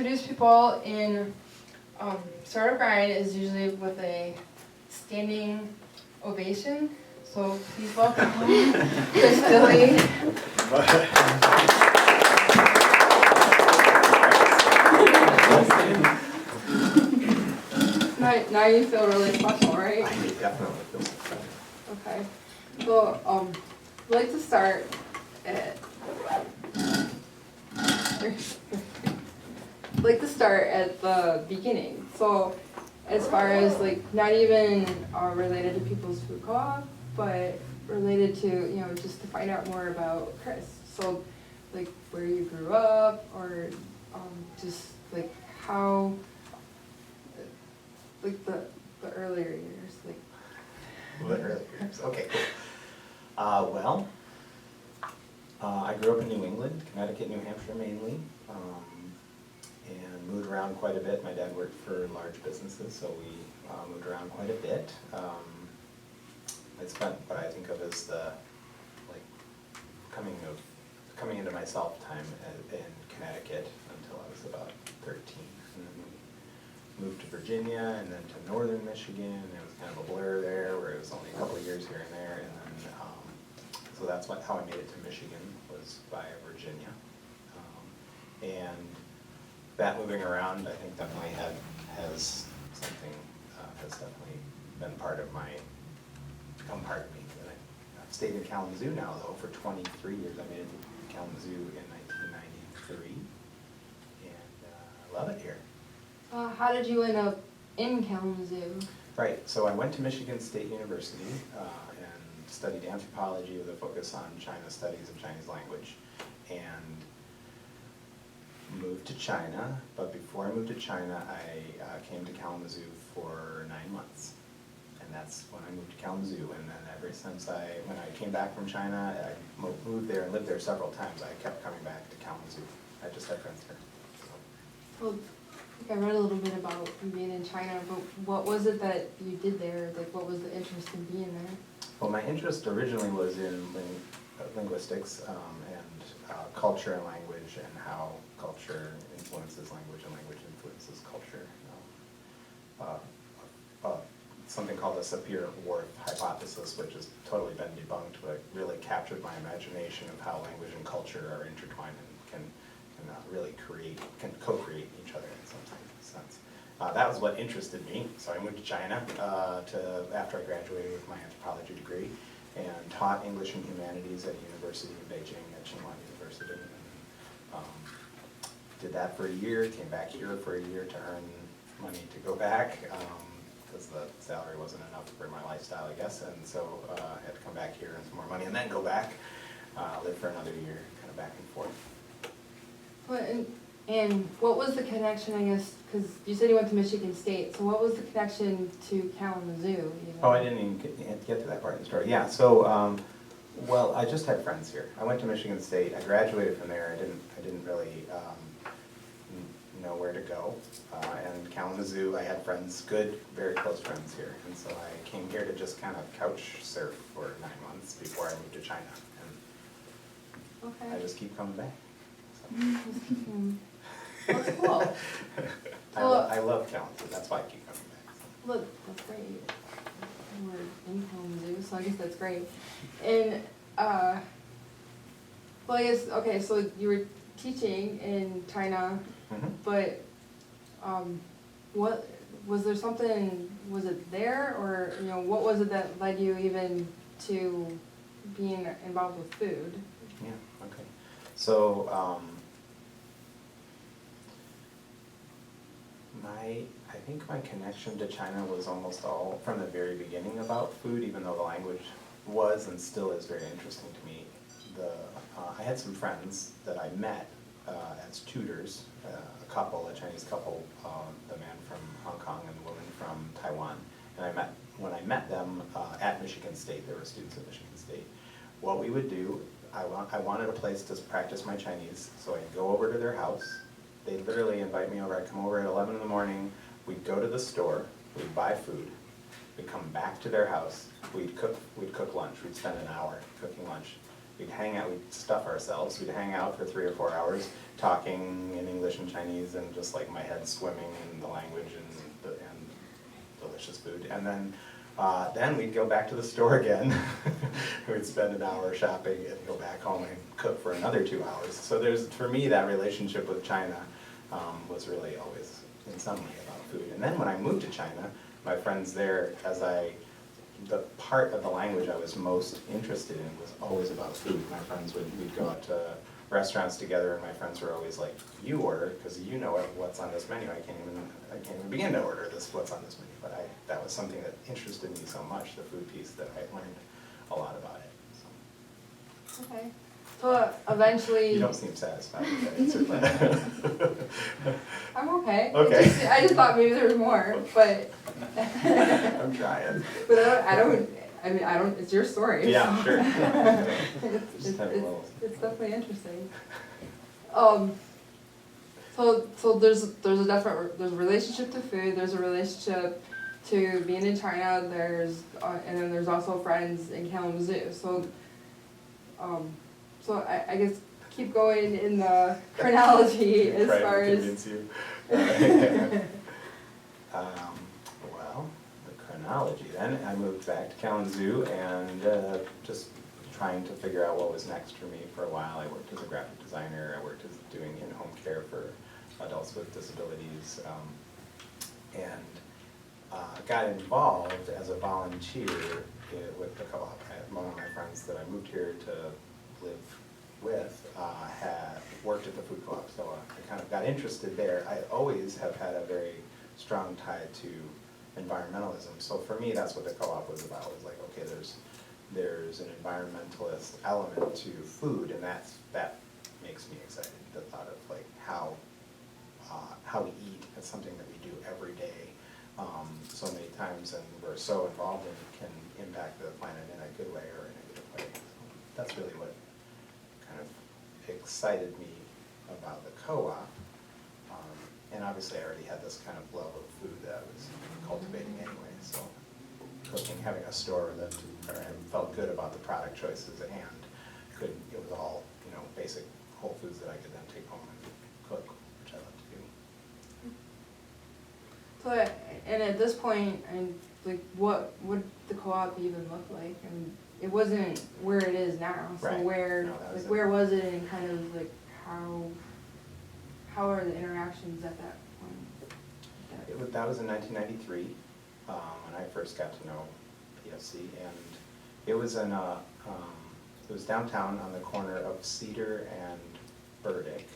introduce people in Start a Grind is usually with a standing ovation. So please welcome Chris Dilley. Now you feel really special, right? I definitely feel special. Okay. So I'd like to start at the beginning. So as far as like not even related to People's Food Co-op, but related to, just to find out more about Chris. So like where you grew up, or just like how, like the earlier years, like. The earlier years, okay, cool. I grew up in New England, Connecticut, New Hampshire mainly, and moved around quite a bit. My dad worked for large businesses, so we moved around quite a bit. I spent what I think of as the coming into myself time in Connecticut until I was about 13, and then we moved to Virginia and then to northern Michigan. It was kind of a blur there, where it was only a couple of years here and there, and then so that's how I made it to Michigan, was via Virginia. And that moving around, I think definitely has definitely been become part of me. I've stayed in Kalamazoo now though for 23 years. I made it to Kalamazoo in 1993, and I love it here. How did you end up in Kalamazoo? Right, so I went to Michigan State University and studied anthropology with a focus on China studies of Chinese language, and moved to China. But before I moved to China, I came to Kalamazoo for 9 months, and that's when I moved to Kalamazoo. And then ever since when I came back from China, I moved there and lived there several times. I kept coming back to Kalamazoo. I just had friends there. So. Well, I think I read a little bit about you being in China, but what was it that you did there? Like, what was the interest in being there? Well, my interest originally was in linguistics and culture and language, and how culture influences language and language influences culture. Something called the Sapir-Whorf hypothesis, which has totally been debunked, but really captured my imagination of how language and culture are intertwined and can really co-create each other in some sense. That was what interested me, so I moved to China after I graduated with my anthropology degree, and taught English and Humanities at a university in Beijing, at Tsinghua University. And, did that for a year, came back here for a year to earn money to go back, because the salary wasn't enough for my lifestyle, I guess, and so I had to come back here, earn some more money, and then go back, live for another year, kind of back and forth. And what was the connection, I guess, because you said you went to Michigan State, so what was the connection to Kalamazoo? Even? Oh, I didn't even get to that part of the story. Yeah, so, well, I just had friends here. I went to Michigan State. I graduated from there. I didn't really know where to go. And Kalamazoo, I had friends, very close friends here. And so I came here to just kind of couch surf for 9 months before I moved to China. And okay. I just keep coming back. That's cool. I love Kalamazoo. That's why I keep coming back. So. Look, that's great. We're in Kalamazoo, so I guess that's great. And well, I guess okay. So you were teaching in China, but what was there something? Was it there, or what was it that led you even to being involved with food? Yeah. Okay. So. I think my connection to China was almost all from the very beginning about food, even though the language was and still is very interesting to me. I had some friends that I met as tutors, a Chinese couple, the man from Hong Kong and the woman from Taiwan. And when I met them at Michigan State, they were students at Michigan State, what we would do, I wanted a place to practice my Chinese, so I'd go over to their house. They'd literally invite me over. I'd come over at 11 in the morning. We'd go to the store. We'd buy food. We'd come back to their house. We'd cook lunch. We'd spend an hour cooking lunch. we'd hang out, we'd stuff ourselves, we'd hang out for 3 or 4 hours, talking in English and Chinese, and just like my head swimming in the language and delicious food. And then we'd go back to the store again. We'd spend an hour shopping and go back home and cook for another 2 hours. So for me, that relationship with China was really always in some way about food. And then when I moved to China, my friends there, the part of the language I was most interested in was always about food. My friends we'd go out to restaurants together, and my friends were always like, "You order, because you know what's on this menu. I can't even begin to order what's on this menu." But that was something that interested me so much, the food piece, that I learned a lot about it. So. Okay. So eventually. You don't seem satisfied with that answer, but. I'm okay. Okay. I just thought maybe there was more, but. I'm trying. But I mean, it's your story. Yeah, so. sure. It's definitely interesting. So there's a relationship to food, there's a relationship to being in China, and then there's also friends in Kalamazoo. So I guess keep going in the chronology as far as. Convince you. Well, the chronology then, I moved back to Kalamazoo and just trying to figure out what was next for me for a while. I worked as a graphic designer, I worked as doing in-home care for adults with disabilities, and got involved as a volunteer with the co-op. One of my friends that I moved here to live with had worked at the food co-op, so I kind of got interested there. I always have had a very strong tie to environmentalism, so for me that's what the co-op was about. It was like, okay, there's an environmentalist element to food, and that makes me excited. The thought of like how we eat, it's something that we do every day so many times, and we're so involved in it, can impact the planet in a good way or in a good way. So that's really what kind of excited me about the co-op. And obviously I already had this kind of love of food that I was cultivating anyway, so cooking, having a store that I felt good about the product choices, and it was all, basic whole foods that I could then take home and cook, which I love to do. So, and at this point, like, what would the co-op even look like? And it wasn't where it is now. So Right. where was it, and kind of like how are the interactions at that point? That was in 1993 when I first got to know PFC, and it was it was downtown on the corner of Cedar and Burdick,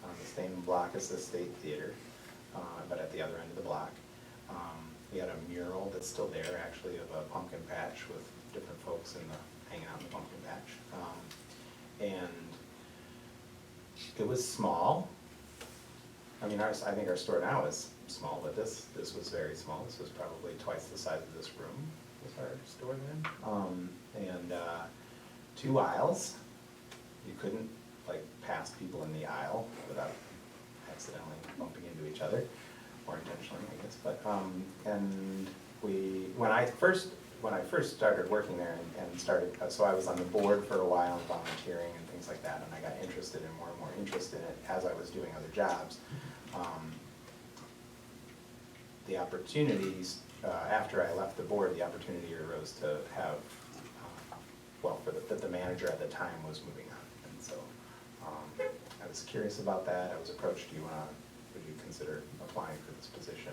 on the same block as the State Theater, but at the other end of the block. We had a mural that's still there, actually, of a pumpkin patch with different folks hanging out in the pumpkin patch. And it was small. I mean, I think our store now is small, but this was very small. This was probably twice the size of this room, was our store then. And 2 aisles. You couldn't pass people in the aisle without accidentally bumping into each other, or intentionally, I guess. But and when I first started working there and started, so I was on the board for a while and volunteering and things like that, and I got interested and more interested in it as I was doing other jobs. The opportunities, after I left the board, the opportunity arose to have, the manager at the time was moving on. And so I was curious about that. I was approached, would you consider applying for this position?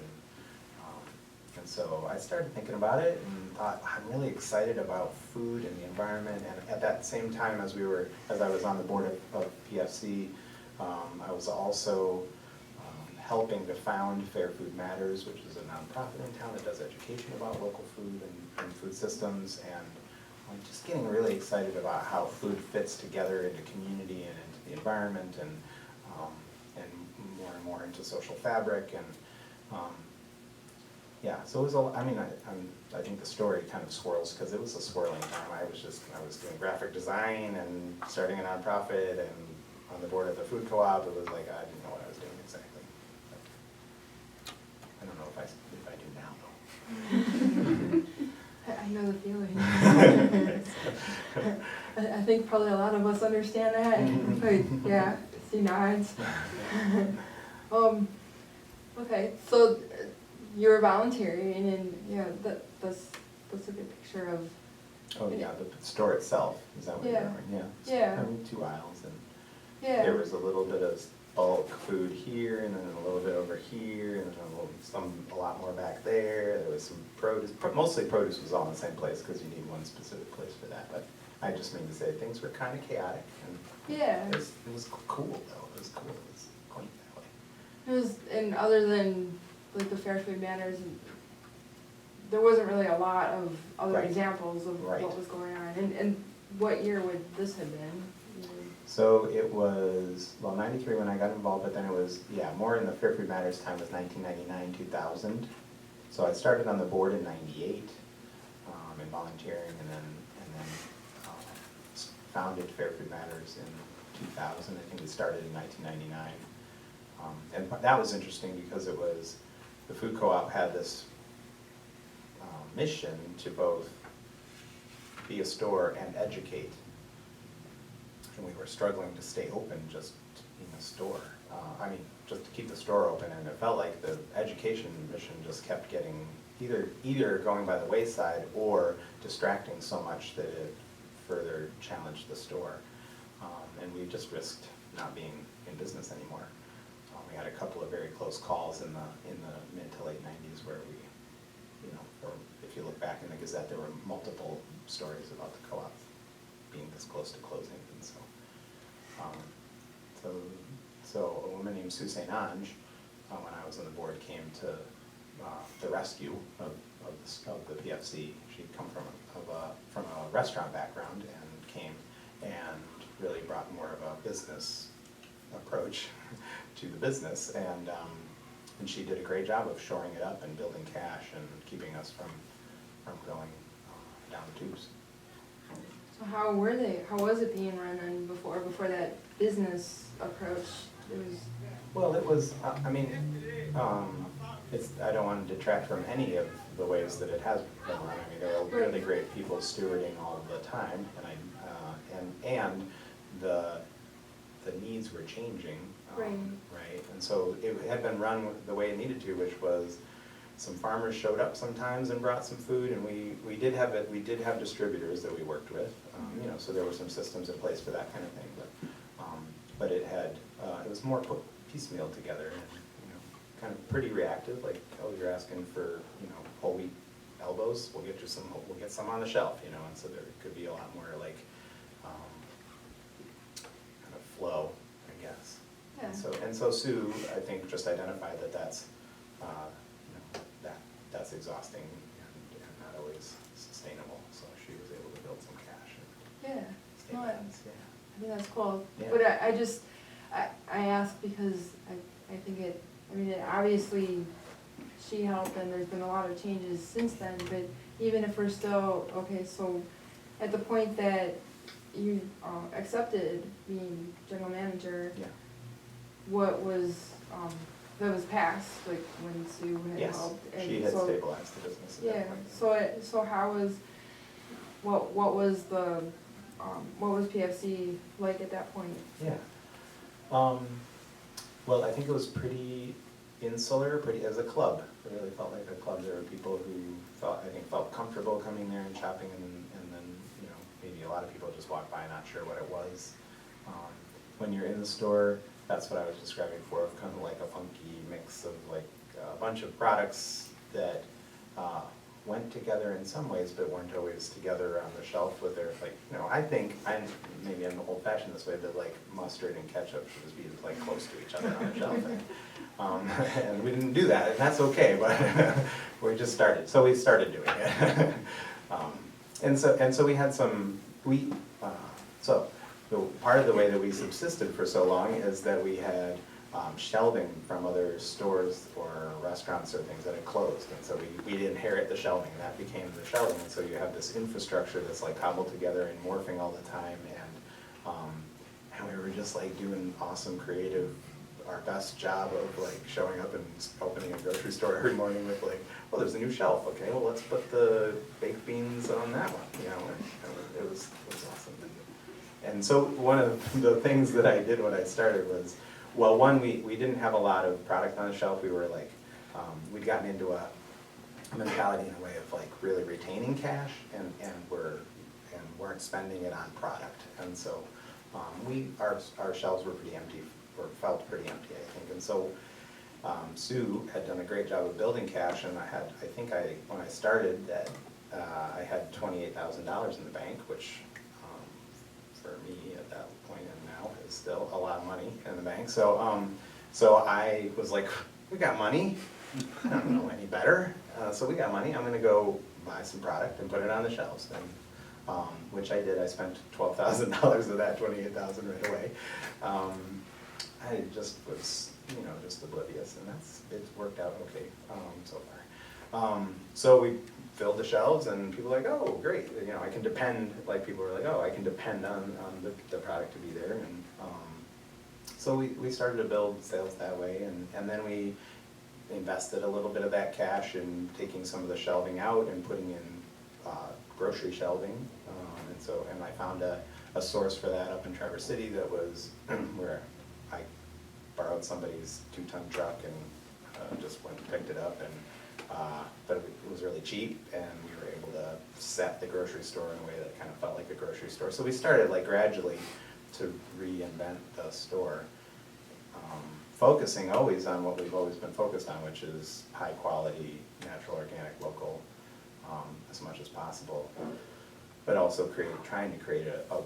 And so I started thinking about it and thought, I'm really excited about food and the environment. And at that same time as I was on the board of PFC, I was also helping to found Fair Food Matters, which is a nonprofit in town that does education about local food and food systems, and I'm just getting really excited about how food fits together into community and into the environment, and more into social fabric, and yeah. So it was I think the story kind of swirls because it was a swirling time. I was doing graphic design and starting a nonprofit and on the board of the food co-op. It was like I didn't know what I was doing exactly. I don't know if I do now though. I know the feeling. I think probably a lot of us understand that, but yeah, see nods. Okay, so you're volunteering and, yeah, that's a good picture of. Oh, yeah, the store itself, is that what you're Yeah. doing? Yeah. It's, Yeah. I mean, 2 aisles, and Yeah. there was a little bit of bulk food here, and then a little bit over here, and then a lot more back there. There was some produce, mostly produce was all in the same place, because you need one specific place for that, but I just mean to say, things were kind of chaotic, and Yeah. it was cool, though, it was cool, it was quaint that way. It was, and other than like the Fair Food Matters, there wasn't really a lot of other Right. examples of Right. what was going on. And what year would this have been? So it was, well, 93 when I got involved, but then it was, yeah, more in the Fair Food Matters time was 1999, 2000. So I started on the board in 98, in volunteering, and then founded Fair Food Matters in 2000. I think we started in 1999. And that was interesting because it was, the food co-op had this mission to both be a store and educate. And we were struggling to stay open just being a store. I mean, just to keep the store open, and it felt like the education mission just kept getting either going by the wayside or distracting so much that it further challenged the store. And we just risked not being in business anymore. We had a couple of very close calls in the mid to late 90s where we, you know, or if you look back in the Gazette, there were multiple stories about the co-op being this close to closing, and so a woman named Sue St. Ange, when I was on the board, came to the rescue of the PFC. She'd come from a restaurant background and came and really brought more of a business approach to the business, and she did a great job of shoring it up and building cash and keeping us from going down the tubes. So how was it being run then before that business approach? Well, it was, I mean, I don't want to detract from any of the ways that it has been run. I mean, there are really great people stewarding all the time, and the needs were changing. Right. Right, and so it had been run the way it needed to, which was some farmers showed up sometimes and brought some food, and we did have distributors that we worked with, you know, so there were some systems in place for that kind of thing, but it was more put piecemeal together, and, you know, kind of pretty reactive, like, oh, you're asking for, you know, whole wheat elbows, we'll get some on the shelf, you know, and so there could be a lot more like kind of flow, I guess. Yeah. And so Sue, I think, just identified that that's, you know, that's exhausting and not always sustainable. So she was able to build some cash and Yeah. stay No, balanced. Yeah. I think that's cool. Yeah. But I ask because I think it obviously she helped, and there's been a lot of changes since then, but even if we're still, okay, so at the point that you accepted being general manager, Yeah. what was, that was passed, like when Sue had Yes, helped? And she had so- stabilized the business at Yeah, that point. so how was, what was the, what was PFC like at that point? Yeah. Well, I think it was pretty insular, as a club. It really felt like a club. There were people who felt comfortable coming there and shopping, and then, you know, maybe a lot of people just walked by not sure what it was. When you're in the store, that's what I was describing before, kind of like a funky mix of like a bunch of products that went together in some ways, but weren't always together on the shelf with their, like, you know, I think, maybe I'm old fashioned this way, but like mustard and ketchup should just be like close to each other on the shelf. And we didn't do that, and that's okay, but we just started, so we started doing it. And so we had some, so part of the way that we subsisted for so long is that we had shelving from other stores or restaurants or things that had closed, and so we'd inherit the shelving, and that became the shelving, and so you have this infrastructure that's like cobbled together and morphing all the time, and we were just like doing awesome creative, our best job of like showing up and opening a grocery store every morning with like, well, there's a new shelf, okay, well, let's put the baked beans on that one, you know, and it was awesome. And so one of the things that I did when I started was, well, one, we didn't have a lot of product on the shelf. We were like, we'd gotten into a mentality in a way of like really retaining cash and weren't spending it on product. And so our shelves were pretty empty, or felt pretty empty, I think. And so Sue had done a great job of building cash, and when I started that, I had $28,000 in the bank, which for me at that point and now is still a lot of money in the bank. So so I was like, we got money. I don't know any better. So we got money. I'm going to go buy some product and put it on the shelves. And, which I did. I spent $12,000 of that $28,000 right away. I just was, just oblivious, and it's worked out okay so far. So we filled the shelves, and people were like, oh, great. I can depend. Like people were like, oh, I can depend on the product to be there, and so we started to build sales that way, and then we invested a little bit of that cash in taking some of the shelving out and putting in grocery shelving, and I found a source for that up in Traverse City that was where I borrowed somebody's 2-ton truck and just went and picked it up, but it was really cheap, and we were able to set the grocery store in a way that kind of felt like a grocery store. So we started like gradually to reinvent the store, focusing always on what we've always been focused on, which is high quality, natural, organic, local, as much as possible, but also trying to create a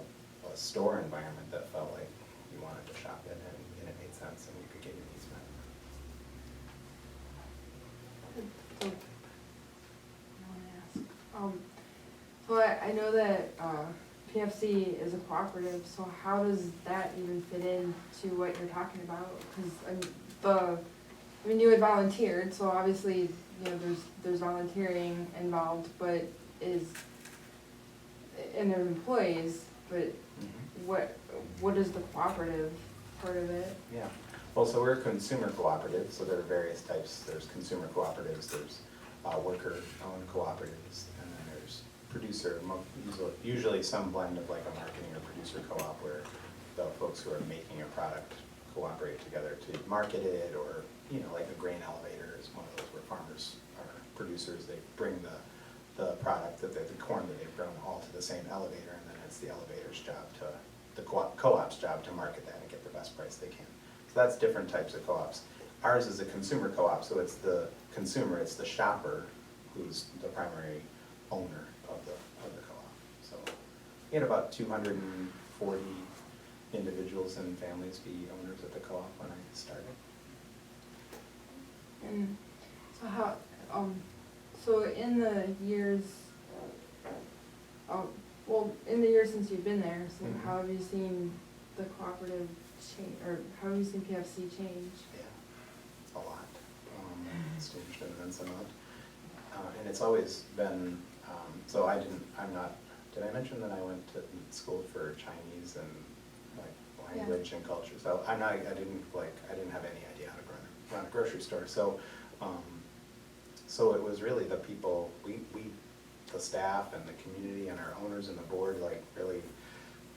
store environment that felt like you wanted to shop in, and it made sense, and you could get your needs met. So I know that PFC is a cooperative, so how does that even fit into what you're talking about? Because you had volunteered, so obviously, there's volunteering involved, but and there's employees, but what is the cooperative part of it? Yeah, well, so we're a consumer cooperative, so there are various types. There's consumer cooperatives, there's worker-owned cooperatives, and then there's producer, usually some blend of like a marketing or producer co-op where the folks who are making a product cooperate together to market it, or, like a grain elevator is one of those where farmers are producers. They bring the product, the corn that they've grown, all to the same elevator, and then it's the elevator's job the co-op's job to market that and get the best price they can. So that's different types of co-ops. Ours is a consumer co-op, so it's the consumer, it's the shopper who's the primary owner of the co-op. So we had about 240 individuals and families be owners at the co-op when I started. And so how, so in the years, in the years since you've been there, so how have you seen the cooperative change, or how have you seen PFC change? Yeah, a lot. It's changed an immense amount. And it's always been, so did I mention that I went to school for Chinese and like language and culture? So I didn't have any idea how to run a grocery store. So, so it was really the people, the staff and the community and our owners and the board, like really,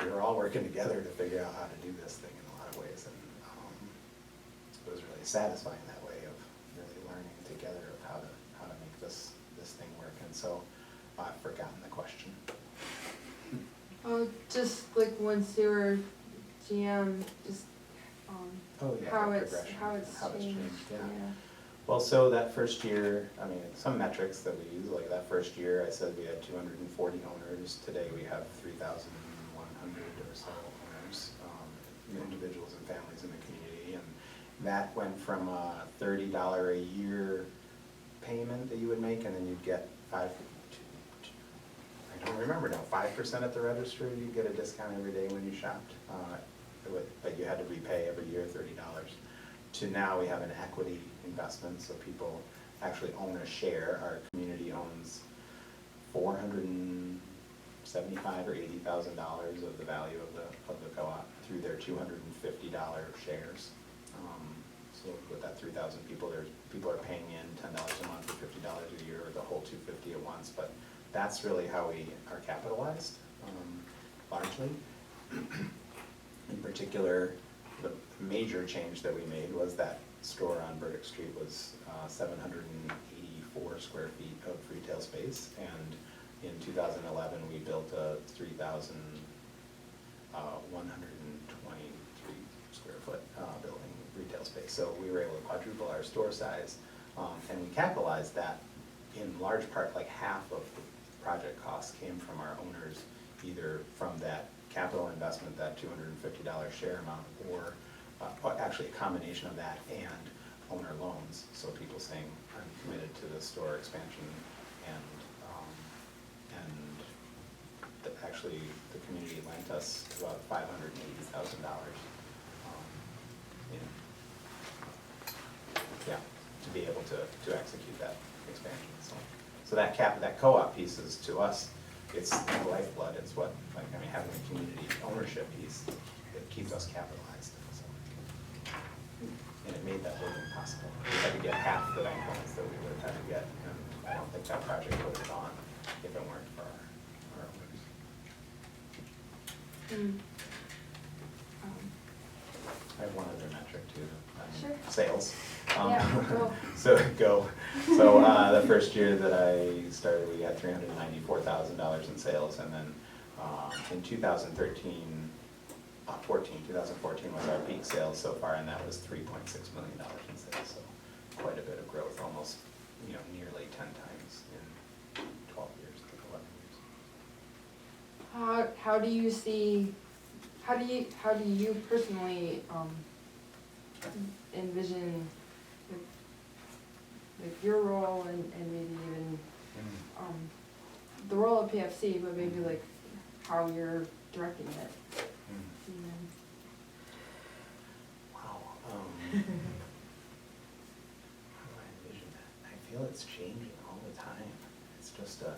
we were all working together to figure out how to do this thing in a lot of ways, and it was really satisfying that way of really learning together of how to make this thing work. And so I've forgotten the question. Oh, just like once you were GM, just how it's changed. Yeah. Well, so that first year, some metrics that we use, like that first year, I said we had 240 owners. Today we have 3,100 or so owners, individuals and families in the community. And that went from a $30 a year payment that you would make, and then you'd get I don't remember now, 5% at the register. You'd get a discount every day when you shopped, but you had to repay every year $30. To now we have an equity investment, so people actually own a share. Our community owns $475,000 or $80,000 of the value of the co-op through their $250 shares. So with that 3,000 people, people are paying in $10 a month or $50 a year, or the whole $250 at once. But that's really how we are capitalized, largely. In particular, the major change that we made was that store on Burdick Street was 784 square feet of retail space, and in 2011 we built a 3,123 square foot building retail space. So we were able to quadruple our store size, and we capitalized that in large part. Like half of the project costs came from our owners, either from that capital investment, that $250 share amount, or actually a combination of that and owner loans. So people saying, I'm committed to the store expansion, and actually the community lent us about $580,000 to be able to execute that expansion. So that co-op piece is, to us, it's the lifeblood. It's what, like, I mean, having a community ownership piece that keeps us capitalized. So, and it made that building possible. We had to get half the bank loans that we would have had to get, and I don't think that project would have gone if it weren't for our owners. I have one other metric too. Sure. Sales. Yeah, go. So the first year that I started, we got $394,000 in sales, and then in 2014 was our peak sales so far, and that was $3.6 million in sales. So quite a bit of growth, almost nearly 10 times in 12 years, 11 years. How do you see? How do you personally envision like your role and maybe even the role of PFC, but maybe like how you're directing it? Wow. How do I envision that? I feel it's changing all the time. It's just a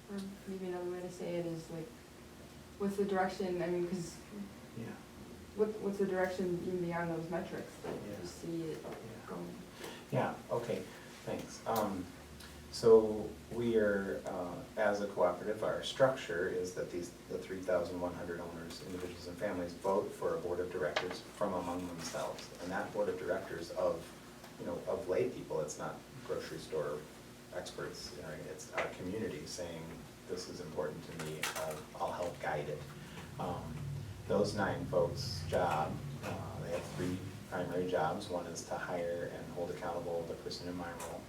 or maybe another way to say it is like, what's the direction? I mean, because what's the direction even beyond those metrics that you see it going? Yeah. Okay. Thanks. So we are, as a cooperative, our structure is that the 3,100 owners, individuals and families, vote for a board of directors from among themselves, and that board of directors of lay people. It's not grocery store experts. It's our community saying, this is important to me. I'll help guide it. Those 9 folks' job, they have 3 primary jobs. One is to hire and hold accountable the person in my role.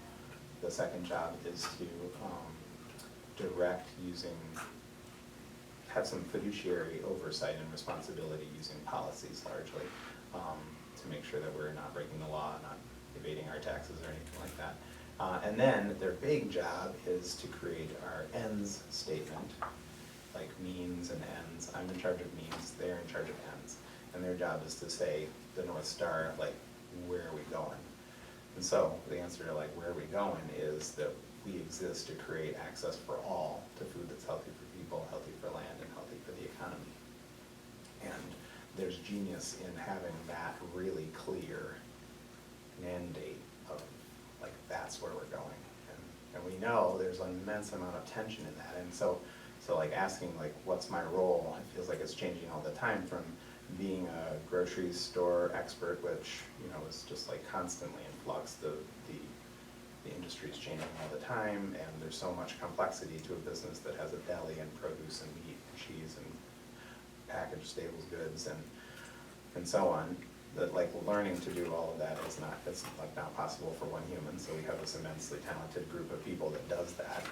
The second job is to direct have some fiduciary oversight and responsibility using policies largely, to make sure that we're not breaking the law, not evading our taxes or anything like that. And then their big job is to create our ends statement, like means and ends. I'm in charge of means, they're in charge of ends. And their job is to say, the North Star, like, where are we going? And so the answer to like, where are we going, is that we exist to create access for all to food that's healthy for people, healthy for land, and healthy for the economy. And there's genius in having that really clear mandate of, like, that's where we're going. And we know there's an immense amount of tension in that. And so like asking, like, what's my role? It feels like it's changing all the time, from being a grocery store expert, which, is just like constantly in flux. The industry is changing all the time, and there's so much complexity to a business that has a deli and produce and meat and cheese and packaged staples goods and so on. That, like, learning to do all of that it's like not possible for one human. So we have this immensely talented group of people that does that.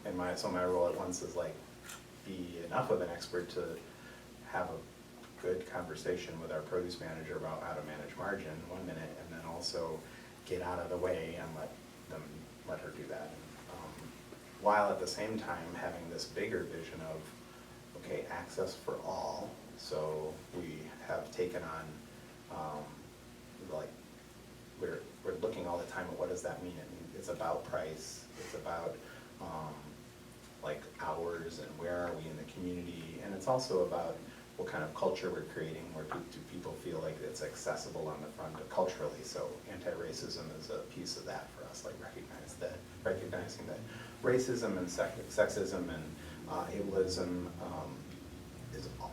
And my role at once is like, be enough of an expert to have a good conversation with our produce manager about how to manage margin one minute, and then also get out of the way and let her do that. While at the same time having this bigger vision of, okay, access for all. So we have taken on, like, we're looking all the time at what does that mean. It's about price, it's about like hours and where are we in the community, and it's also about what kind of culture we're creating, where do people feel like it's accessible on the front culturally. So anti-racism is a piece of that for us, like recognizing that racism and sexism and ableism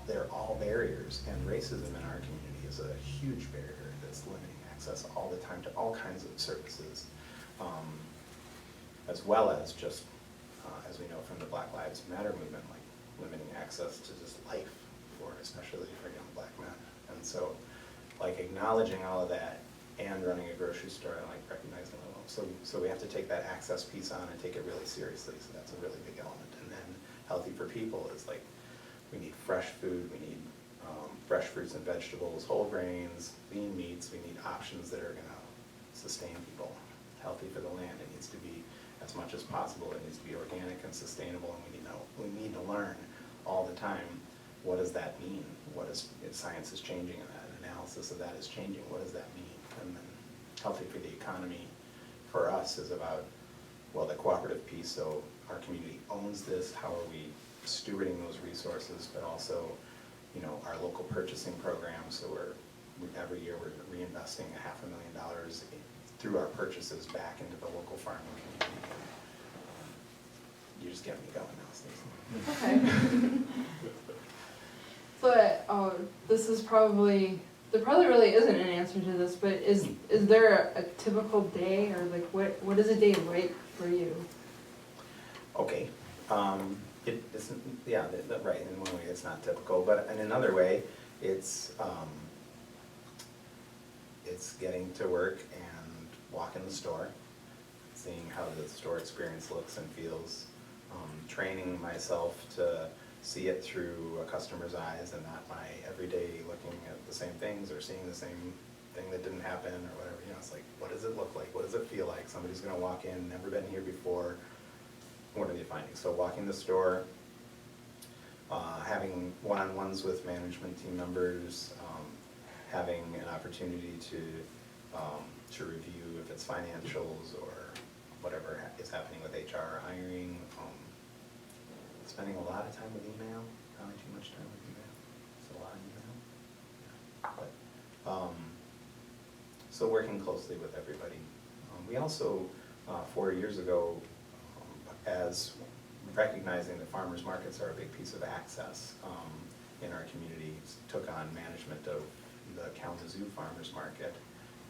they're all barriers, and racism in our community is a huge barrier that's limiting access all the time to all kinds of services, as well as just, as we know from the Black Lives Matter movement, like limiting access to just life, especially for young Black men. And so, like, acknowledging all of that and running a grocery store and like recognizing it all. So we have to take that access piece on and take it really seriously. So that's a really big element. And then healthy for people is like, we need fresh food, we need fresh fruits and vegetables, whole grains, lean meats. We need options that are gonna sustain people. Healthy for the land, it needs to be, as much as possible, it needs to be organic and sustainable, and we need to learn all the time, what does that mean? Science is changing, and that analysis of that is changing. What does that mean? And then healthy for the economy for us is about, well, the cooperative piece. So our community owns this. How are we stewarding those resources? But also, our local purchasing program. So every year we're reinvesting $500,000 through our purchases back into the local farming community. You just get me going now, Stacey. Okay. So there probably really isn't an answer to this, but is there a typical day, or like what is a day like for you? Okay, it isn't, yeah, right, in one way it's not typical, but in another way, it's getting to work and walking the store, seeing how the store experience looks and feels, training myself to see it through a customer's eyes and not my everyday looking at the same things or seeing the same thing that didn't happen or whatever. It's like, what does it look like? What does it feel like? Somebody's gonna walk in, never been here before. What are they finding? So walking the store, having one-on-ones with management team members, having an opportunity to review if it's financials or whatever is happening with HR, hiring, spending a lot of time with email, probably too much time with email. It's a lot of email. Yeah. But, so working closely with everybody. We also, 4 years ago, as recognizing that farmers markets are a big piece of access in our community, took on management of the Kalamazoo Farmers Market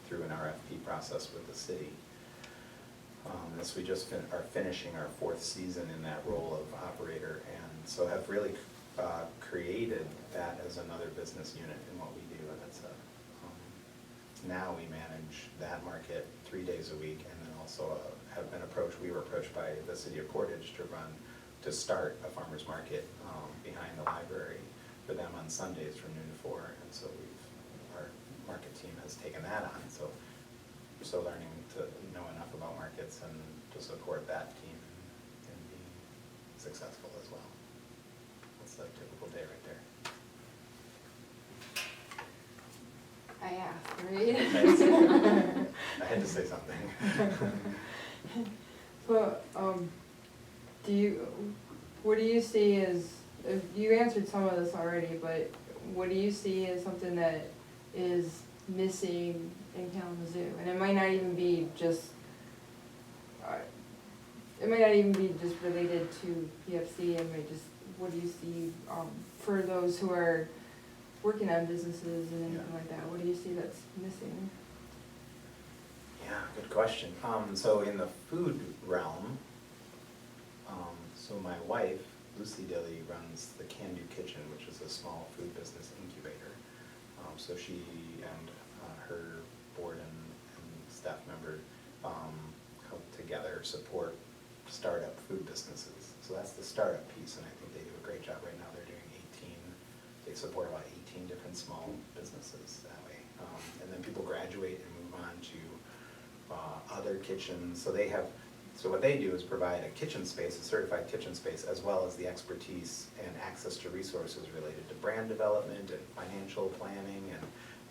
through an RFP process with the city. As we just are finishing our 4th season in that role of operator, and so have really created that as another business unit in what we do. And it's now we manage that market 3 days a week, and then also we were approached by the city of Portage to start a farmer's market behind the library for them on Sundays from noon to 4. And so our market team has taken that on. So we're still learning to know enough about markets and to support that team in being successful as well. That's a typical day right there. I asked, right? I had to say something. So, what do you see as, you answered some of this already, but what do you see as something that is missing in Kalamazoo? And it might not even be just related to PFC, what do you see for those who are working on businesses and anything like that? What do you see that's missing? Yeah, good question. So in the food realm, so my wife, Lucy Dilley, runs the Can Do Kitchen, which is a small food business incubator. So she and her board and staff member help together support startup food businesses. So that's the startup piece, and I think they do a great job right now. They're doing they support about 18 different small businesses that way. And then people graduate and move on to other kitchens. So what they do is provide a kitchen space, a certified kitchen space, as well as the expertise and access to resources related to brand development and financial planning and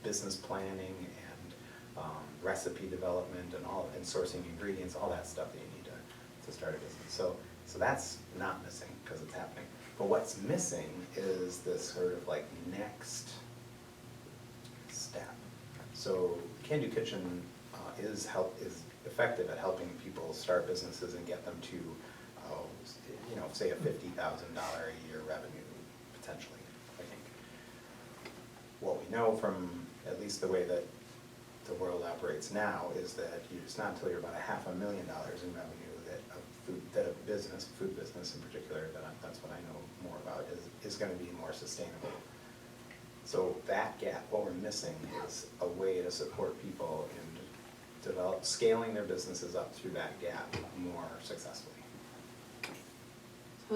business planning and recipe development and sourcing ingredients, all that stuff that you need to start a business. So that's not missing because it's happening. But what's missing is this sort of like next step. So Can Do Kitchen is effective at helping people start businesses and get them to, say a $50,000 a year revenue potentially, I think. What we know from at least the way that the world operates now is that it's not until you're about $500,000 in revenue that a business, food business in particular, that's what I know more about, is going to be more sustainable. So that gap, what we're missing is a way to support people in scaling their businesses up through that gap more successfully. So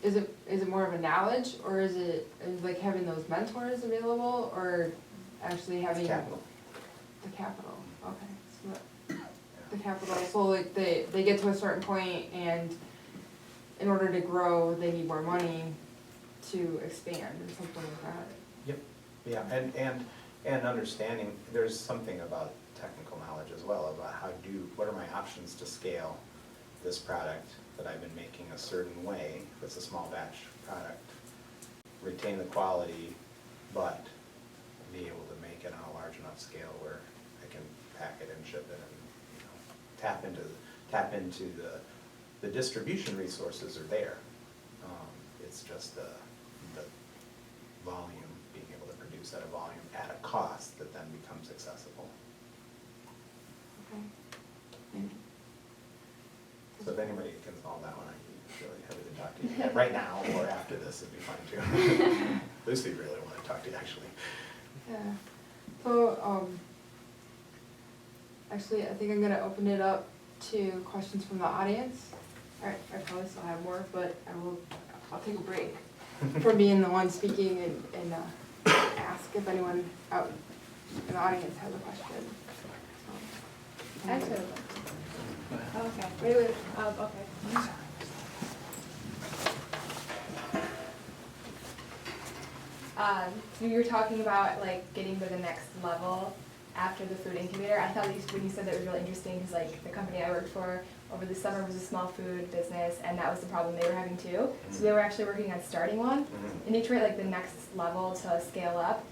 is it more of a knowledge, or is it like having those mentors available, or actually having Capital. The capital? Okay, so the capital, so like they get to a certain point, and in order to grow, they need more money to expand or something like that. Yep, yeah, and understanding, there's something about technical knowledge as well, about what are my options to scale this product that I've been making a certain way, if it's a small batch product, retain the quality, but be able to make it on a large enough scale where I can pack it and ship it and tap into the distribution resources are there. It's just the volume, being able to produce at a volume at a cost that then becomes accessible. Okay. And So if anybody can solve that one, I'd be really happy to talk to you. And right now or after this would be fine too. Lucy really want to talk to you, actually. yeah, so actually, I think I'm gonna open it up to questions from the audience. All right, I probably still have more, but I'll take a break from being the one speaking and ask if anyone out in the audience has a question. So, Actually, oh, okay. wait. Okay. You were talking about like getting to the next level after the food incubator. I thought when you said that was really interesting, because like the company I worked for over the summer was a small food business, and that was the problem they were having too. So they were actually working on starting one in Detroit, like the next level to scale up.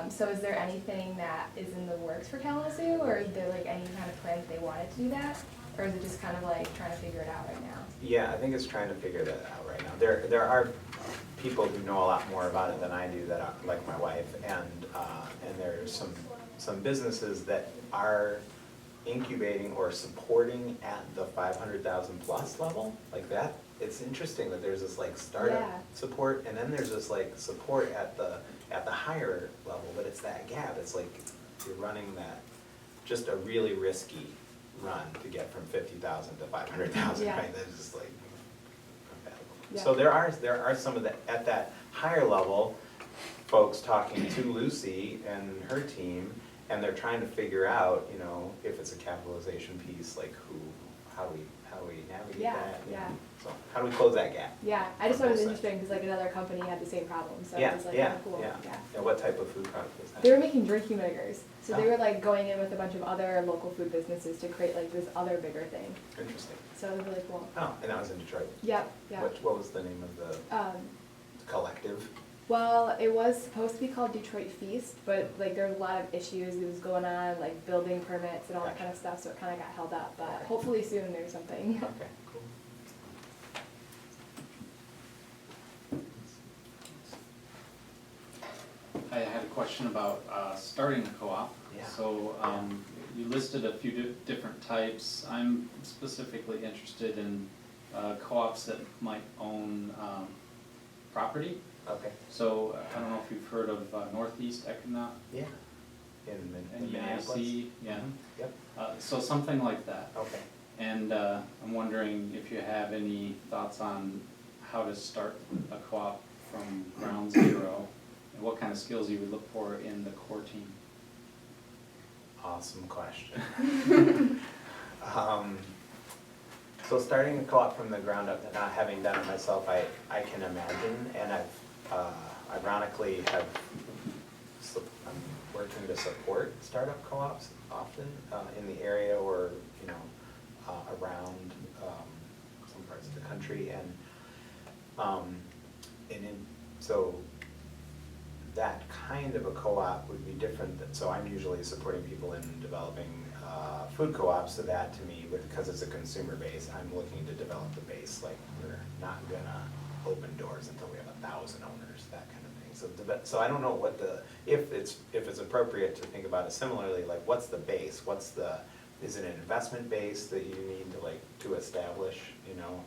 So is there anything that is in the works for Kalamazoo, or is there like any kind of plans they wanted to do that? Or is it just kind of like trying to figure it out right now? Yeah, I think it's trying to figure that out right now. There are people who know a lot more about it than I do, that are, like my wife, and there's some businesses that are incubating or supporting at the 500,000 plus level, like that. It's interesting that there's this like startup support, and then there's this like support at the higher level, but it's that gap. It's like you're running that, just a really risky run to get from 50,000 to 500,000, right? That's just like compatible. Yeah. So there are some of the, at that higher level, folks talking to Lucy and her team, and they're trying to figure out, if it's a capitalization piece, like how do we navigate that? Yeah. So how do we close that gap? Yeah, I just thought it was interesting because like another company had the same problem, so it was like kind of cool. Yeah, what type of food product was that? They were making drinking vinegars, so they were like going in with a bunch of other local food businesses to create like this other bigger thing. Interesting. So it was really cool. Oh, and that was in Detroit? Yep. What was the name of the collective? Well, it was supposed to be called Detroit Feast, but like there was a lot of issues that was going on, like building permits and all that kind of stuff, so it kind of got held up, but hopefully soon there's something. Okay, cool. I had a question about starting a co-op. Yeah. So you listed a few different types. I'm specifically interested in co-ops that might own property. Okay. So I don't know if you've heard of Northeast Economic. Yeah. In Minneapolis? NEIC, yeah. Yep. So something like that. Okay. And I'm wondering if you have any thoughts on how to start a co-op from ground zero, and what kind of skills you would look for in the core team. Awesome question. So starting a co-op from the ground up, and not having done it myself, I can imagine, and I've ironically I'm working to support startup co-ops often in the area or around some parts of the country, and So that kind of a co-op would be different than, so I'm usually supporting people in developing food co-ops, so that to me, because it's a consumer base, I'm looking to develop the base, like, we're not gonna open doors until we have 1,000 owners, that kind of thing. So I don't know what if it's appropriate to think about it similarly, like, what's the base, is it an investment base that you need to establish, you know?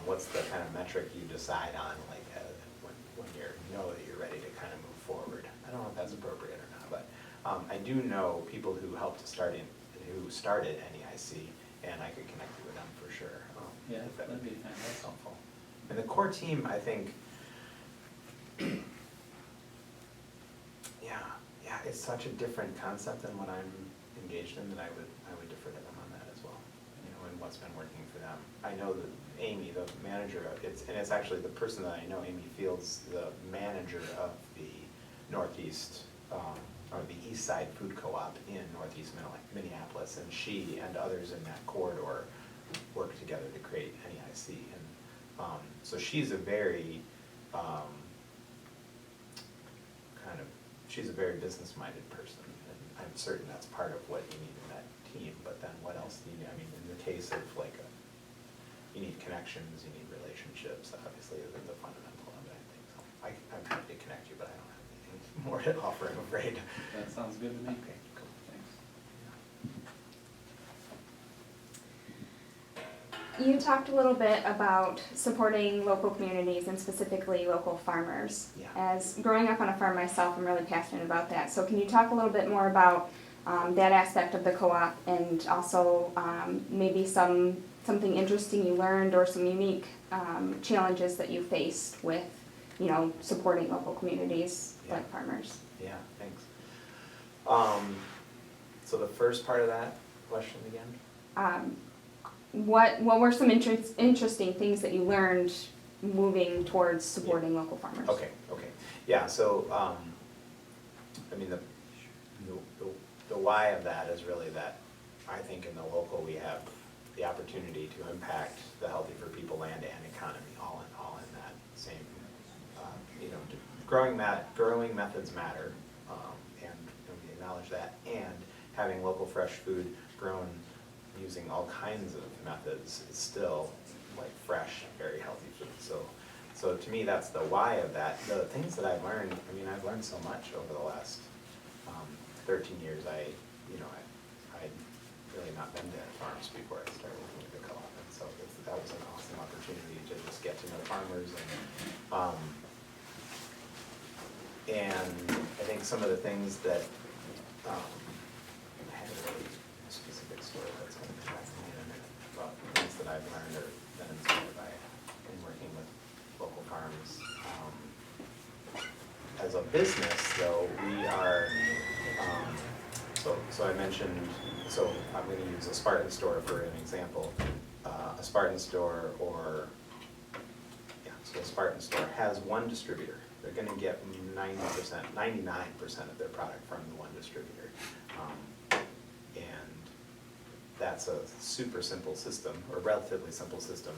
What's the kind of metric you decide on, like, when you know that you're ready to kind of move forward? I don't know if that's appropriate or not, but I do know people who who started NEIC, and I could connect you with them for sure. Yeah, if that that'd be that's fantastic. helpful. And the core team, I think, yeah, it's such a different concept than what I'm engaged in that I would defer to them on that as well, you know, and what's been working for them. I know that Amy, the manager of it's actually the person that I know, Amy Fields, the manager of the Northeast, or the East Side Food Co-op in Northeast Minneapolis, and she and others in that corridor work together to create NEIC. And so she's a very she's a very business-minded person, and I'm certain that's part of what you need in that team. But then what else do you need? I mean, in the case of you need connections, you need relationships, obviously, is the fundamental of it, I think. So I'm happy to connect you, but I don't have anything more to offer, I'm afraid. That sounds good to me. Okay, cool. Thanks. You talked a little bit about supporting local communities and specifically local farmers. Yeah. As growing up on a farm myself, I'm really passionate about that. So can you talk a little bit more about that aspect of the co-op, and also maybe something interesting you learned or some unique challenges that you faced with, supporting local communities like farmers? Yeah, thanks. So the first part of that question again? What were some interesting things that you learned moving towards supporting local farmers? Okay. Yeah, so, I mean, the why of that is really that I think in the local we have the opportunity to impact the Healthy for People land and economy all in that same, growing methods matter, and we acknowledge that, and having local fresh food grown using all kinds of methods is still like fresh, very healthy food. So to me, that's the why of that. The things that I've learned, I've learned so much over the last 13 years. I'd really not been to farms before I started looking at the co-op, and so that was an awesome opportunity to just get to know farmers. And I think some of the things that I had a really specific story that's going to come back to me in a minute about things that I've learned or been inspired by in working with local farms. As a business, though, we are, so I mentioned, so I'm going to use a Spartan store for an example. A Spartan store so a Spartan store has one distributor. They're going to get 99% of their product from the one distributor. And that's a super simple system, or relatively simple system.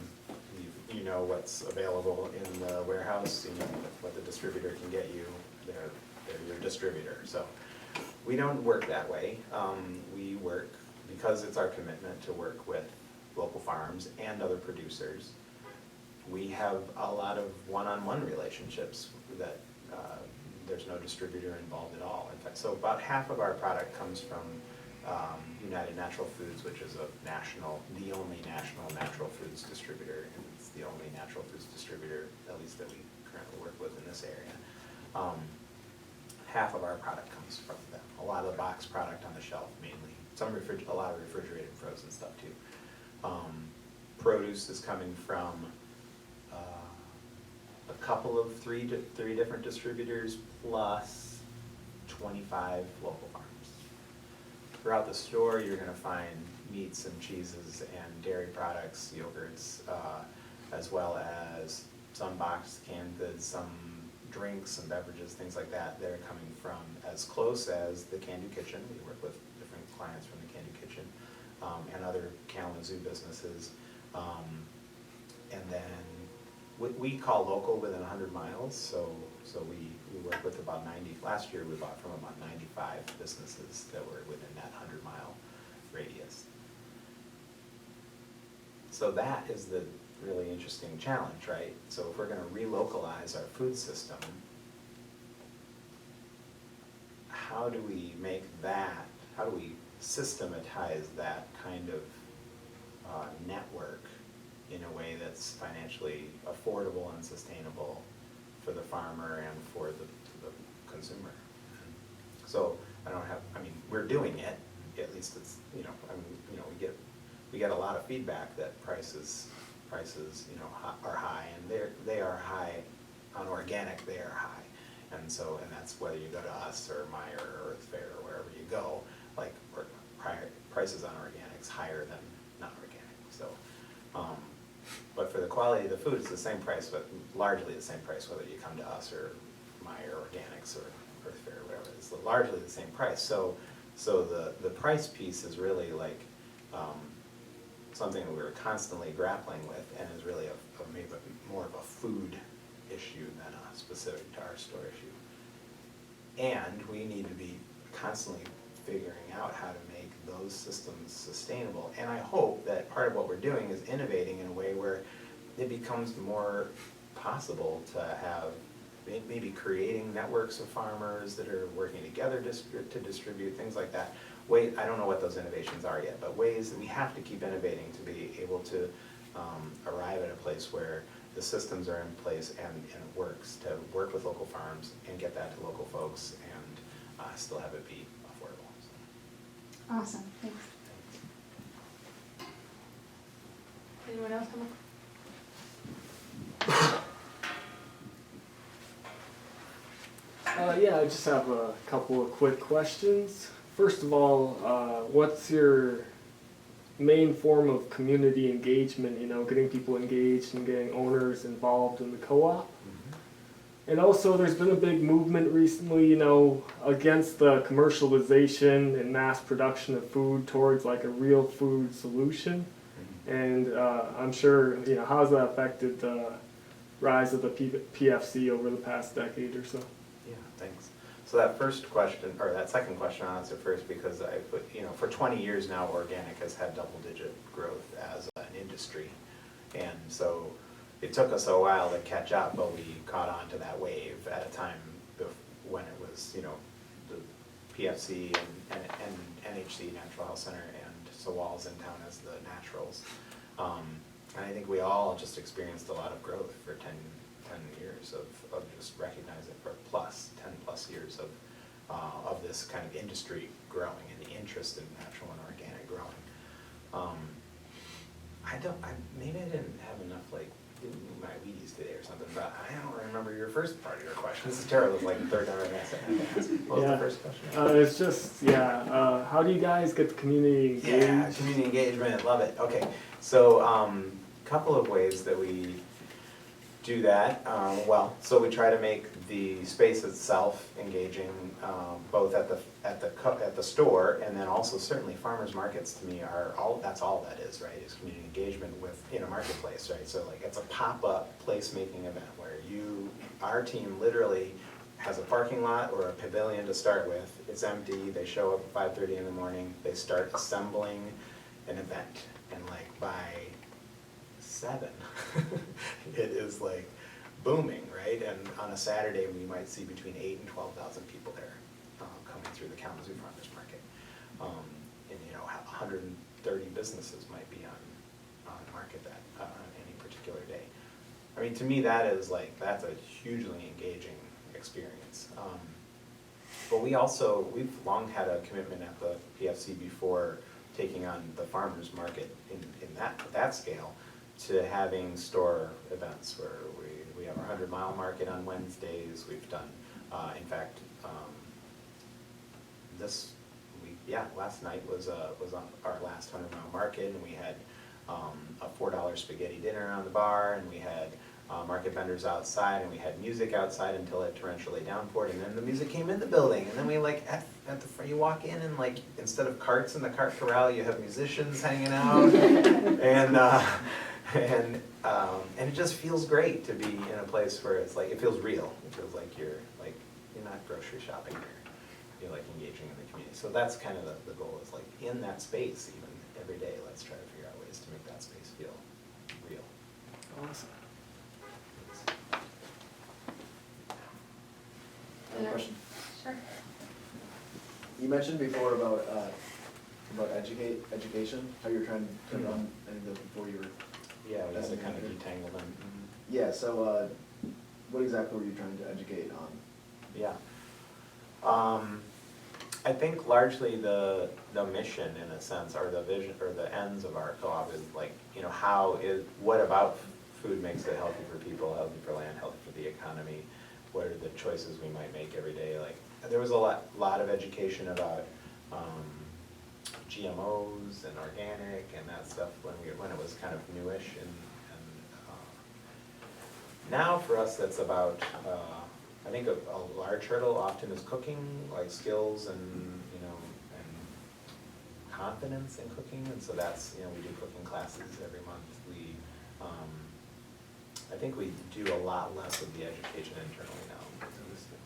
You know what's available in the warehouse, you know what the distributor can get you, they're your distributor. So we don't work that way. We work, because it's our commitment to work with local farms and other producers, we have a lot of one-on-one relationships that there's no distributor involved at all. In fact, so about half of our product comes from United Natural Foods, which is the only national natural foods distributor, and it's the only natural foods distributor, at least that we currently work with in this area. Half of our product comes from them. A lot of the box product on the shelf, mainly. A lot of refrigerated frozen stuff too. Produce is coming from a couple of three different distributors plus 25 local farms. Throughout the store, you're going to find meats and cheeses and dairy products, yogurts, as well as some boxed canned goods, some drinks, some beverages, things like that. They're coming from as close as the Can Do Kitchen. We work with different clients from the Can Do Kitchen and other Kalamazoo businesses. And then we call local within 100 miles, so we work with about 90, last year we bought from about 95 businesses that were within that 100-mile radius. So that is the really interesting challenge, right? So if we're gonna relocalize our food system, how do we make that, how do we systematize that kind of network in a way that's financially affordable and sustainable for the farmer and for the consumer? So we're doing it, at least it's, we get a lot of feedback that prices, are high, and they are high on organic, they are high. And that's whether you go to us or Meyer or Earth Fare or wherever you go, like, prices on organics higher than non-organic, so. But for the quality of the food, it's the same price, but largely the same price whether you come to us or Meyer Organics or Earth Fare or whatever. It's largely the same price. So the price piece is really like something that we're constantly grappling with, and is really maybe more of a food issue than a specific to our store issue. And we need to be constantly figuring out how to make those systems sustainable. And I hope that part of what we're doing is innovating in a way where it becomes more possible to have, maybe creating networks of farmers that are working together to distribute, things like that. I don't know what those innovations are yet, but ways that we have to keep innovating to be able to arrive at a place where the systems are in place and it works, to work with local farms and get that to local folks and still have it be affordable. Awesome, thanks. Anyone else have Yeah, I just have a couple of quick questions. First of all, what's your main form of community engagement, getting people engaged and getting owners involved in the co-op? And also, there's been a big movement recently, against the commercialization and mass production of food towards like a real food solution. And I'm sure, how has that affected the rise of the PFC over the past decade or so? Yeah, thanks. So that first question, or that second question I'll answer first, because for 20 years now, organic has had double-digit growth as an industry. And so it took us a while to catch up, but we caught on to that wave at a time when it was, the PFC and NHC, Natural Health Center, and Sawalls in town as the naturals. And I think we all just experienced a lot of growth for 10 years of just recognizing, or 10 plus years of this kind of industry growing and the interest in natural and organic growing. Maybe I didn't have enough my Wheaties today or something, but I don't remember your first part of your question. This is terrible, it's like the third time I've asked it. What was the first question? It's just, how do you guys get the community engaged? Yeah, community engagement, love it. Okay, so couple of ways that we do that. So we try to make the space itself engaging, both at the store, and then also certainly farmers markets to me are that's all that is, right? Is community engagement in a marketplace, right? So it's a pop-up placemaking event where our team literally has a parking lot or a pavilion to start with. It's empty. They show up at 5:30 in the morning. They start assembling an event, and by 7, it is booming, right? And on a Saturday, we might see between 8,000 and 12,000 people there coming through the Kalamazoo Farmers Market. And 130 businesses might be on market on any particular day. I mean, to me, that's a hugely engaging experience. But we've long had a commitment at the PFC before taking on the farmers market in that scale, to having store events where we have our 100-mile market on Wednesdays. We've done, in fact, last night was on our last 100-mile market, and we had a $4 spaghetti dinner on the bar, and we had market vendors outside, and we had music outside until it torrentially downpoured, and then the music came in the building, and then we at the front, you walk in, and instead of carts in the cart corral, you have musicians hanging out, and And it just feels great to be in a place where it's like, it feels real. It feels like you're not grocery shopping, you're like engaging in the community. So that's kind of the goal, is like in that space, even every day, let's try to figure out ways to make that space feel real. Awesome. Any question? Sure. You mentioned before about education, how you're trying to run, I think that before you were. Yeah, we have As to a kind of manager. detangle them. Yeah, so, what exactly were you trying to educate on? Yeah. I think largely the mission, in a sense, or the vision, or the ends of our co-op is like, what about food makes it healthy for people, healthy for land, healthy for the economy? What are the choices we might make every day? Like, there was a lot of education about GMOs and organic and that stuff when it was kind of newish, and now for us that's about, I think a large hurdle often is cooking, like skills and, and confidence in cooking, and so that's, we do cooking classes every month. I think we do a lot less of the education internally now.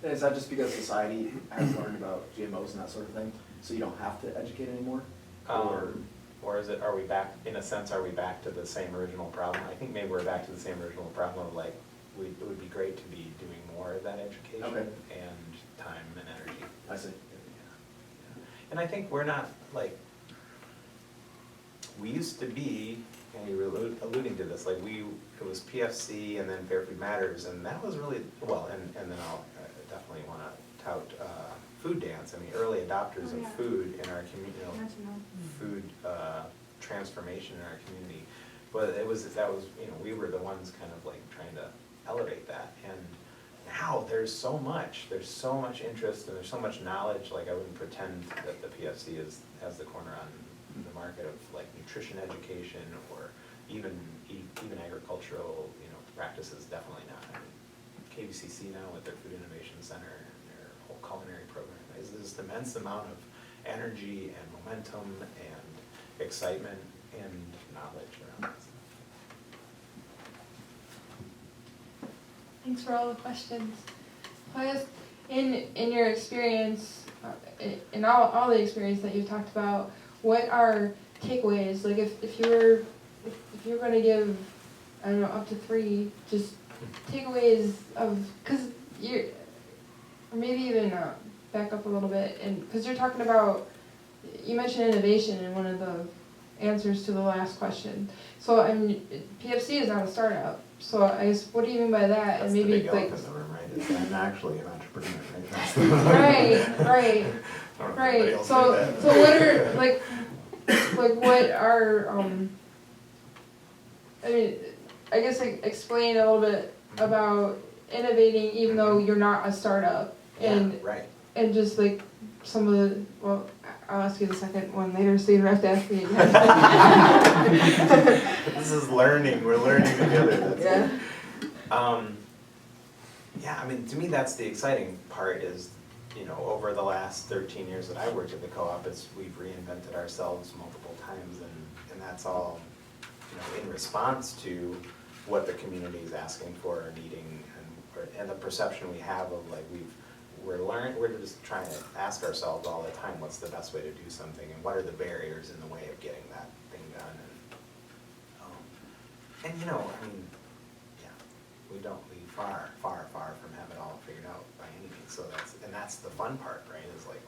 And is that just because society has learned about GMOs and that sort of thing, so you don't have to educate anymore? Or is it, are we back to the same original problem? I think maybe we're back to the same original problem of like, it would be great to be doing more of that education. Okay. And time and energy. I see. Yeah. And I think we're not, like, we used to be, and you were alluding to this, like it was PFC and then Fair Food Matters, and that was really, well, and then I'll definitely want to tout Food Dance. I mean, early adopters of food in our community, food transformation in our community. But that was, we were the ones kind of like trying to elevate that. And now there's so much interest and there's so much knowledge. Like, I wouldn't pretend that the PFC has the corner on the market of like nutrition education or even agricultural practices. Definitely not. I mean, KVCC now with their Food Innovation Center and their whole culinary program is this immense amount of energy and momentum and excitement and knowledge around this. Thanks for all the questions. I guess in your experience, in all the experience that you've talked about, what are takeaways? Like if you were going to give, I don't know, up to 3, just takeaways of, because you're, or maybe even back up a little bit, and because you're talking about, you mentioned innovation in one of the answers to the last question. So I mean, PFC is not a startup. So I guess, what do you mean by that? That's and maybe the big elephant in the room, right? Is I'm actually an entrepreneur, right? That's the right. I don't know if Right. anybody else So did that. so what are like what are I mean, I guess explain a little bit about innovating even though you're not a startup, and Yeah, right. and just like some of the, well, I'll ask you the second one later, so you don't have to ask me. This is learning. We're learning together. That's Yeah. good. Yeah, I mean, to me, that's the exciting part is, over the last 13 years that I worked at the co-op, we've reinvented ourselves multiple times, and that's all, in response to what the community is asking for or needing, and the perception we have of like we're just trying to ask ourselves all the time, what's the best way to do something, and what are the barriers in the way of getting that thing done, and I mean, yeah, we far from have it all figured out by any means. So that's the fun part, right? Is like,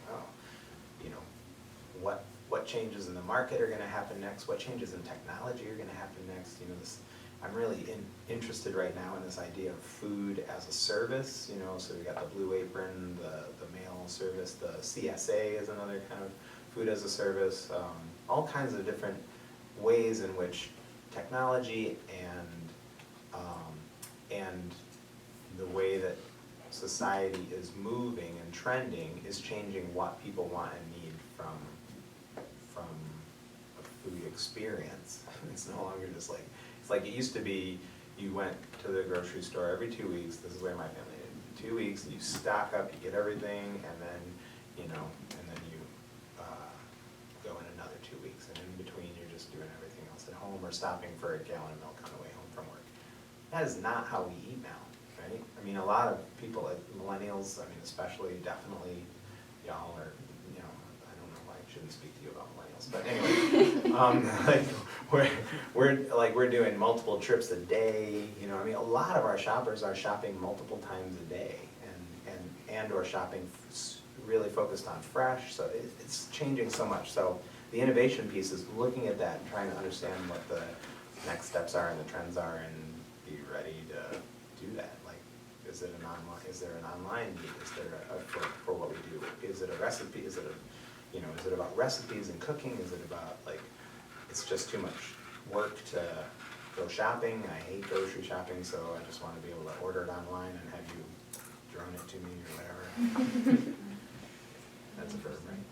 what changes in the market are going to happen next? What changes in technology are going to happen next? I'm really interested right now in this idea of food as a service. So we got the Blue Apron, the mail service, the CSA is another kind of food as a service. All kinds of different ways in which technology and the way that society is moving and trending is changing what people want and need from a food experience. It's no longer just like, it's like it used to be, you went to the grocery store every 2 weeks. This is where my family did. 2 weeks, you stock up, you get everything, and then you go in another 2 weeks, and in between, you're just doing everything else at home or stopping for a gallon of milk on the way home from work. That is not how we eat now, right? I mean, a lot of people, like millennials, I mean, especially, definitely, y'all are, you know, I don't know why I shouldn't speak to you about millennials, but anyway, like, we're doing multiple trips a day, you know, I mean, a lot of our shoppers are shopping multiple times a day, and or shopping really focused on fresh, so it's changing so much. So the innovation piece is looking at that and trying to understand what the next steps are and the trends are, and be ready to do that. Like, is there an online need? Is there for what we do? Is it a recipe? Is it is it about recipes and cooking? Is it about, like, it's just too much work to go shopping? I hate grocery shopping, so I just want to be able to order it online and have you drone it to me or whatever. That's a verb, right?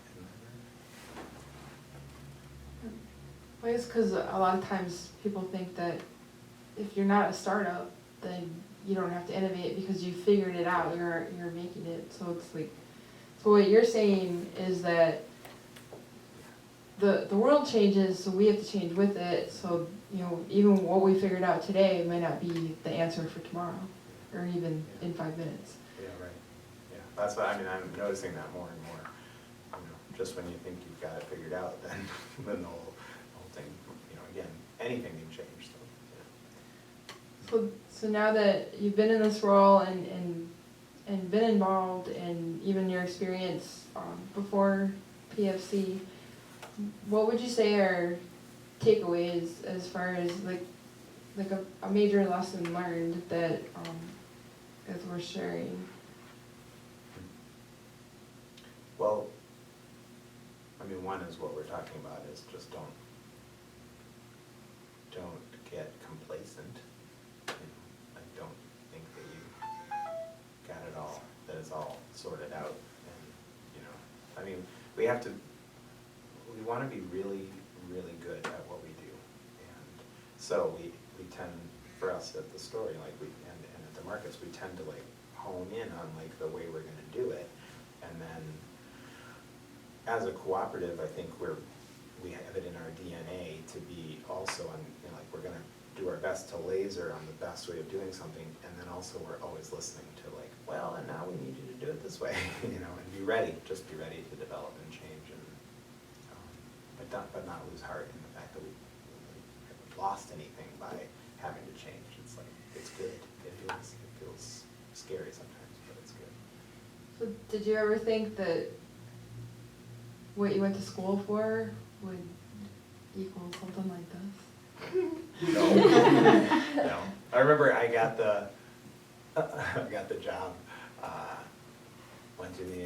Well, it's because a lot of times people think that if you're not a startup, then you don't have to innovate because you figured it out, you're making it. So it's like, so what you're saying is that the world changes, so we have to change with it. So, you know, even what we figured out today might not be the answer for tomorrow, or even in 5 minutes. Yeah, right. Yeah, that's what, I mean, I'm noticing that more and more. You know, just when you think you've got it figured out, then the whole thing, you know, again, anything can change, so, yeah. So now that you've been in this role and been involved, and even your experience before PFC, what would you say are takeaways as far as like a major lesson learned that is worth sharing? Well, I mean, one is what we're talking about is just don't get complacent. You know, I don't think that you got it all, that it's all sorted out. And, you know, I mean, we want to be really, really good at what we do. And so we tend, for us at the story, like and at the markets, we tend to like hone in on like the way we're going to do it. And then as a cooperative, I think we have it in our DNA to be also on, you know, like we're gonna do our best to laser on the best way of doing something, and then also we're always listening to like, well, and now we need you to do it this way, you know, and be ready, just be ready to develop and change, and but not lose heart in the fact that we haven't lost anything by having to change. It's like, it's good. It feels scary sometimes, but it's good. So did you ever think that what you went to school for would equal something like this? No. No. I remember I got the job, went through the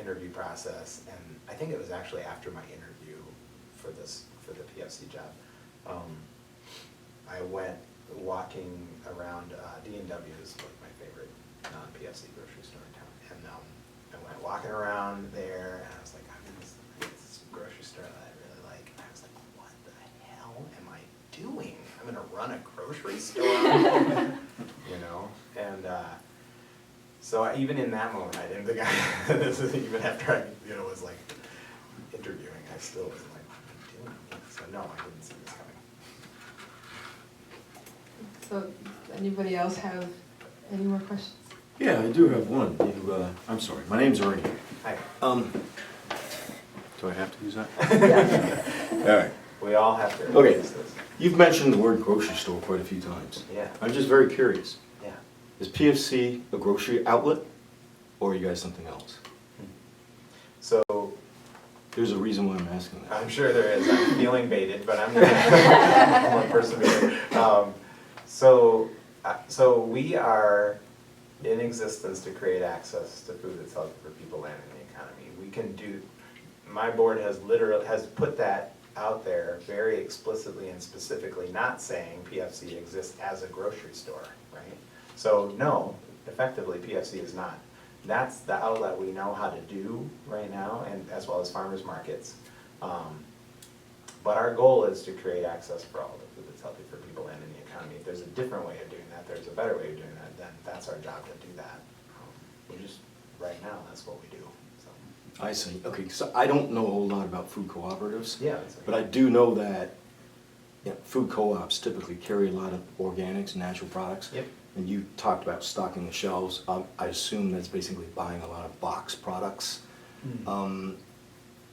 interview process, and I think it was actually after my interview for the PFC job. I went walking around, D&W is like my favorite non-PFC grocery store in town, and I went walking around there, and I was like, I'm in this grocery store that I really like, and I was like, what the hell am I doing? I'm gonna run a grocery store? You know, and so even in that moment, I didn't think this is even after I, you know, was like interviewing, I still was like, what am I doing? So no, I didn't see this coming. So anybody else have any more questions? Yeah, I do have one. I'm sorry, my name's Ernie. Hi. Do I have to use that? All right. We all have to Okay. use this. You've mentioned the word grocery store quite a few times. Yeah. I'm just very curious. Yeah. Is PFC a grocery outlet, or are you guys something else? So There's a reason why I'm asking that. I'm sure there is. I'm feeling baited, but I'm one person. So we are in existence to create access to food that's healthy for people and in the economy. We can do. My board has put that out there very explicitly and specifically, not saying PFC exists as a grocery store, right? So no, effectively PFC is not. That's the outlet we know how to do right now, and as well as farmers markets. But our goal is to create access for all the food that's healthy for people and in the economy. If there's a different way of doing that, there's a better way of doing that, then that's our job to do that. We just, right now, that's what we do. So. I see. Okay, so I don't know a whole lot about food cooperatives. Yeah. That's But I do know that food co-ops typically carry a lot of organics, natural products. Yep. And you talked about stocking the shelves. I assume that's basically buying a lot of box products.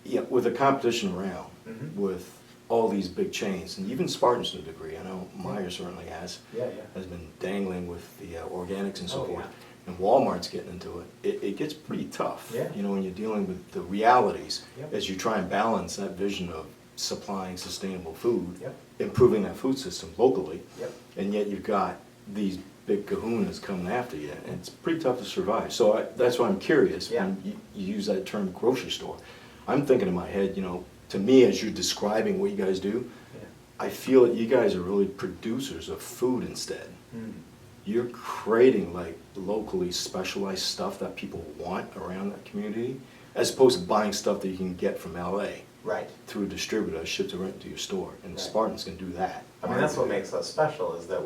Yeah, with the competition around, Mhm. with all these big chains, and even Spartans to a degree, I know Meyer certainly has Yeah. has been dangling with the organics and so Oh, forth. yeah. And Walmart's getting into it. It gets pretty tough. Yeah. You know, when you're dealing with the realities, Yep. as you try and balance that vision of supplying sustainable food, Yep. improving that food system locally, Yep. and yet you've got these big kahunas coming after you, and it's pretty tough to survive. So that's why I'm curious, Yeah. when you use that term grocery store, I'm thinking in my head, you know, to me, as you're describing what you guys do, Yeah. I feel that you guys are really producers of food instead. Mm. You're creating like locally specialized stuff that people want around that community, as opposed to buying stuff that you can get from LA Right. through a distributor shipped right to your store. And Right. Spartans can do that. I mean, that's what makes us special, is that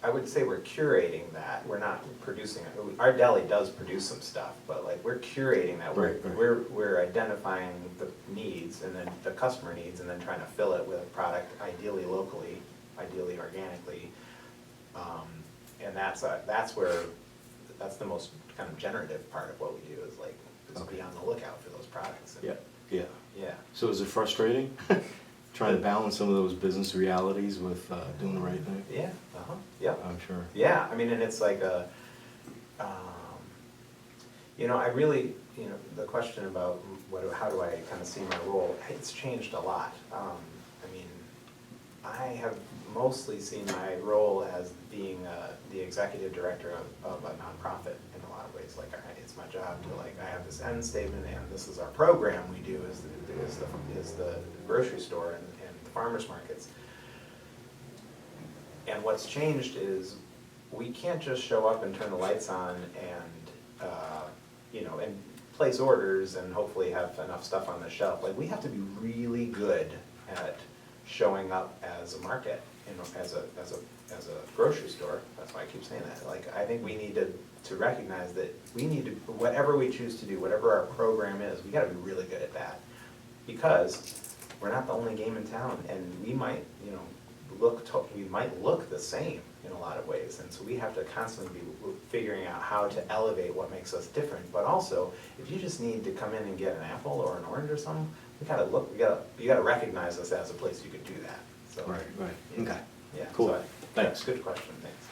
I would say we're curating that. We're not producing it. Our deli does produce some stuff, but like, we're curating that. Right, right. We're identifying the needs, and then the customer needs, and then trying to fill it with a product, ideally locally, ideally organically. And that's the most kind of generative part of what we do, is like, is Okay. be on the lookout for those products. And- Yeah, yeah. Yeah. So is it frustrating, trying to balance some of those business realities with doing the right thing? Yeah, yep. I'm sure. Yeah, I mean, and it's like I really, the question about how do I kind of see my role, it's changed a lot. I mean, I have mostly seen my role as being the executive director of a nonprofit in a lot of ways. Like, it's my job to, like, I have this end statement, and this is our program we do, is the grocery store and the farmers markets. And what's changed is, we can't just show up and turn the lights on and, and place orders and hopefully have enough stuff on the shelf. Like, we have to be really good at showing up as a market, as a grocery store. That's why I keep saying that. Like, I think we need to recognize that we need to, whatever we choose to do, whatever our program is, we gotta be really good at that. Because we're not the only game in town, and we might, we might look the same in a lot of ways, and so we have to constantly be figuring out how to elevate what makes us different. But also, if you just need to come in and get an apple or an orange or something, you gotta recognize us as a place you could do that. So, Right, right. yeah. Okay. Yeah. Cool. So Thanks. Good question, thanks.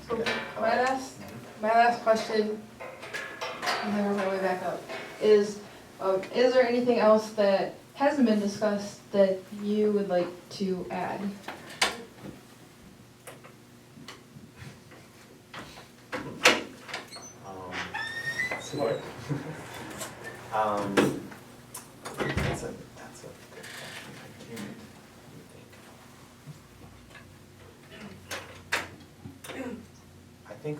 So Yeah. my last question, and then I'll work my way back up, is there anything else that hasn't been discussed that you would like to add? Let's see what. That's a good question. I think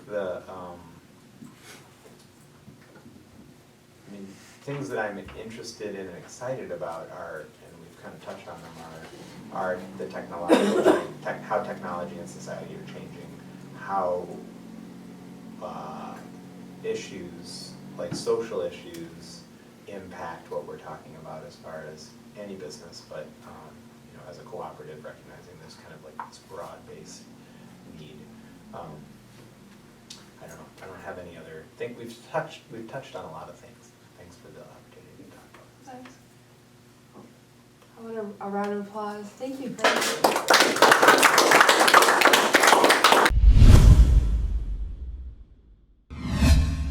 things that I'm interested in and excited about are, and we've kind of touched on them, are the how technology and society are changing, how issues, like social issues, impact what we're talking about as far as any business, but as a cooperative, recognizing there's kind of like this broad-based need. I don't know. I don't have any other. I think we've touched on a lot of things. Thanks for the opportunity to talk about this. Thanks. I want a round of applause. Thank you very much.